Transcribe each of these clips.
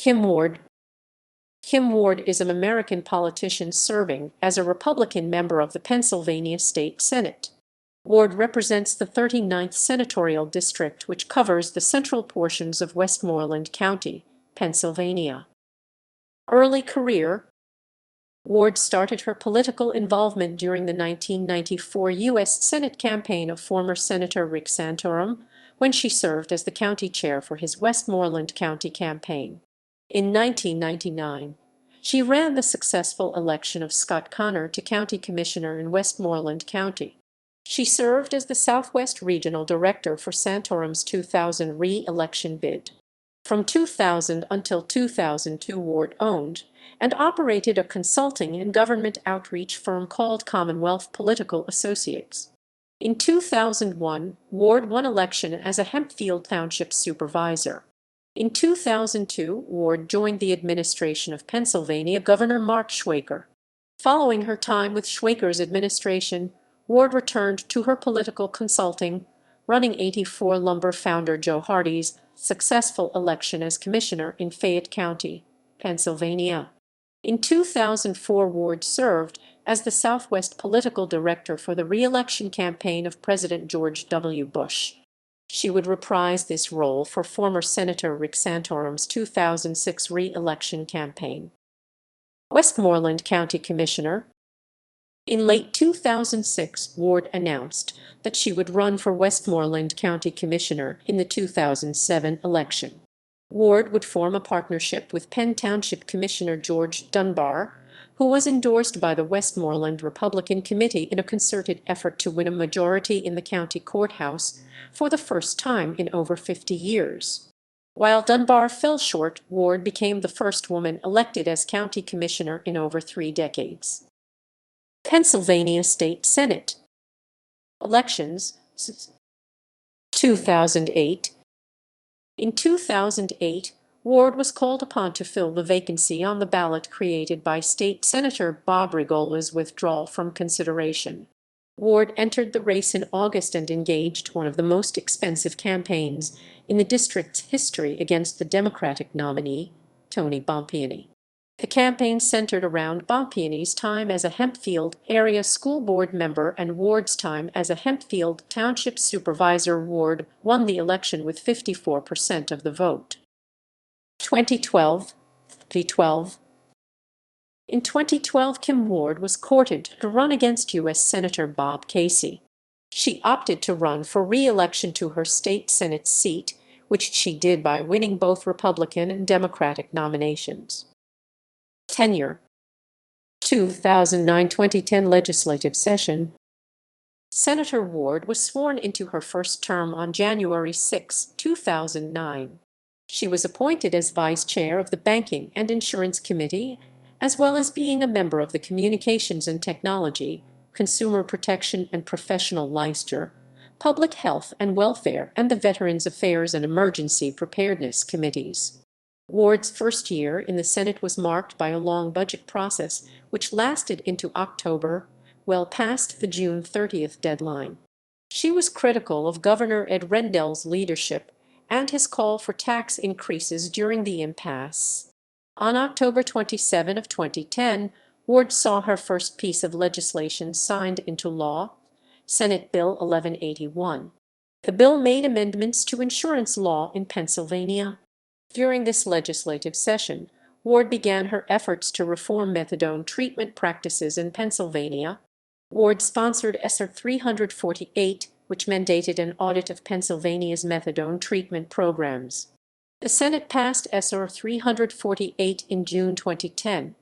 Kim Ward. Kim Ward is an American politician serving as a Republican member of the Pennsylvania State Senate. Ward represents the 39th Senatorial District, which covers the central portions of Westmoreland County, Pennsylvania. Early career. Ward started her political involvement during the 1994 U.S. Senate campaign of former Senator Rick Santorum, when she served as the county chair for his Westmoreland County campaign. In 1999, she ran the successful election of Scott Connor to county commissioner in Westmoreland County. She served as the Southwest Regional Director for Santorum's 2000 re-election bid. From 2000 until 2002, Ward owned and operated a consulting and government outreach firm called Commonwealth Political Associates. In 2001, Ward won election as a Hempfield Township supervisor. In 2002, Ward joined the administration of Pennsylvania Governor Mark Schwaker. Following her time with Schwaker's administration, Ward returned to her political consulting, running 84 Lumber founder Joe Hardy's successful election as commissioner in Fayette County, Pennsylvania. In 2004, Ward served as the Southwest political director for the re-election campaign of President George W. Bush. She would reprise this role for former Senator Rick Santorum's 2006 re-election campaign. Westmoreland County Commissioner. In late 2006, Ward announced that she would run for Westmoreland County Commissioner in the 2007 election. Ward would form a partnership with Penn Township Commissioner George Dunbar, who was endorsed by the Westmoreland Republican Committee in a concerted effort to win a majority in the county courthouse for the first time in over 50 years. While Dunbar fell short, Ward became the first woman elected as county commissioner in over 3 decades. Pennsylvania State Senate elections. 2008. In 2008, Ward was called upon to fill the vacancy on the ballot created by State Senator Bob Rigola's withdrawal from consideration. Ward entered the race in August and engaged one of the most expensive campaigns in the district's history against the Democratic nominee, Tony Bompiani. The campaign centered around Bompiani's time as a Hempfield area school board member and Ward's time as a Hempfield Township supervisor. Ward won the election with 54% of the vote. 2012. In 2012, Kim Ward was courted to run against U.S. Senator Bob Casey. She opted to run for re-election to her state Senate seat, which she did by winning both Republican and Democratic nominations. Tenure. 2009-2010 legislative session. Senator Ward was sworn into her first term on January 6, 2009. She was appointed as vice chair of the Banking and Insurance Committee, as well as being a member of the Communications and Technology, Consumer Protection and Professional Licensure, Public Health and Welfare, and the Veterans Affairs and Emergency Preparedness Committees. Ward's first year in the Senate was marked by a long budget process, which lasted into October, well past the June 30th deadline. She was critical of Governor Ed Rendell's leadership and his call for tax increases during the impasse. On October 27 of 2010, Ward saw her first piece of legislation signed into law, Senate Bill 1181. The bill made amendments to insurance law in Pennsylvania. During this legislative session, Ward began her efforts to reform methadone treatment practices in Pennsylvania. Ward sponsored S.R. 348, which mandated an audit of Pennsylvania's methadone treatment programs. The Senate passed S.R. 348 in June 2010.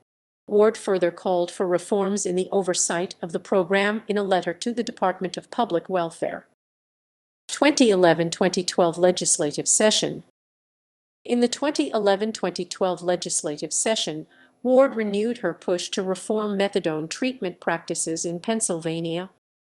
Ward further called for reforms in the oversight of the program in a letter to the Department of Public Welfare. 2011-2012 legislative session. In the 2011-2012 legislative session, Ward renewed her push to reform methadone treatment practices in Pennsylvania.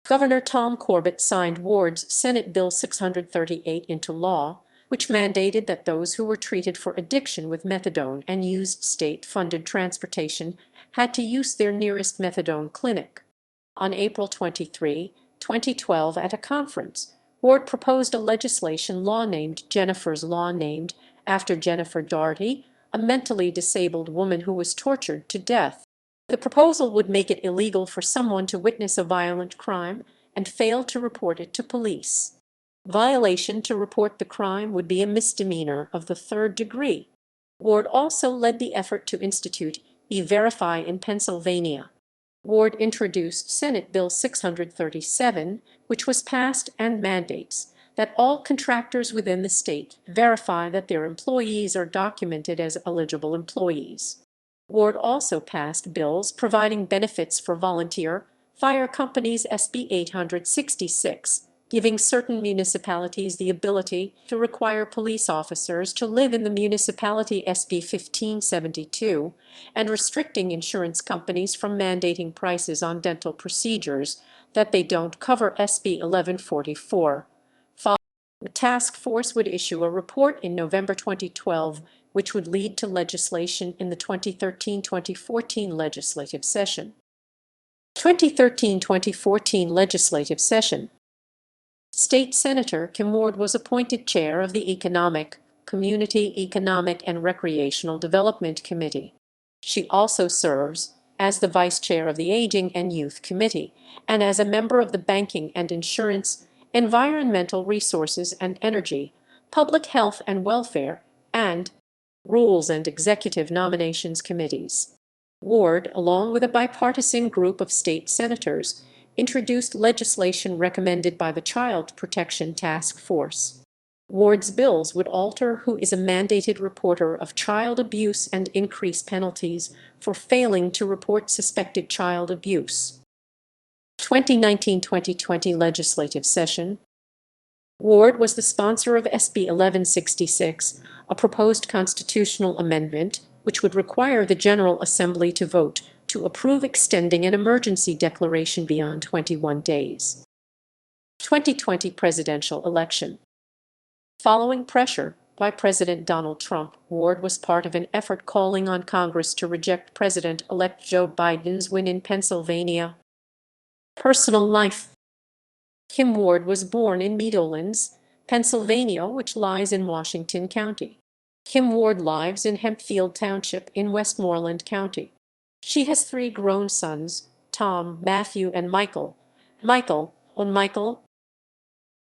Governor Tom Corbett signed Ward's Senate Bill 638 into law, which mandated that those who were treated for addiction with methadone and used state-funded transportation had to use their nearest methadone clinic. On April 23, 2012, at a conference, Ward proposed a legislation law named Jennifer's Law, named after Jennifer Doherty, a mentally disabled woman who was tortured to death. The proposal would make it illegal for someone to witness a violent crime and fail to report it to police. Violation to report the crime would be a misdemeanor of the third degree. Ward also led the effort to institute E-Verify in Pennsylvania. Ward introduced Senate Bill 637, which was passed and mandates that all contractors within the state verify that their employees are documented as eligible employees. Ward also passed bills providing benefits for volunteer fire companies, SB 866, giving certain municipalities the ability to require police officers to live in the municipality, SB 1572, and restricting insurance companies from mandating prices on dental procedures that they don't cover, SB 1144. The task force would issue a report in November 2012, which would lead to legislation in the 2013-2014 legislative session. 2013-2014 legislative session. State Senator Kim Ward was appointed chair of the Community Economic and Recreational Development Committee. She also serves as the vice chair of the Aging and Youth Committee and as a member of the Banking and Insurance, Environmental Resources and Energy, Public Health and Welfare, and Rules and Executive Nominations Committees. Ward, along with a bipartisan group of state senators, introduced legislation recommended by the Child Protection Task Force. Ward's bills would alter who is a mandated reporter of child abuse and increase penalties for failing to report suspected child abuse. 2019-2020 legislative session. Ward was the sponsor of SB 1166, a proposed constitutional amendment which would require the General Assembly to vote to approve extending an emergency declaration beyond 21 days. 2020 presidential election. Following pressure by President Donald Trump, Ward was part of an effort calling on Congress to reject President-elect Joe Biden's win in Pennsylvania. Personal life. Kim Ward was born in Meadowlands, Pennsylvania, which lies in Washington County. Kim Ward lives in Hempfield Township in Westmoreland County. She has 3 grown sons, Tom, Matthew, and Michael. Michael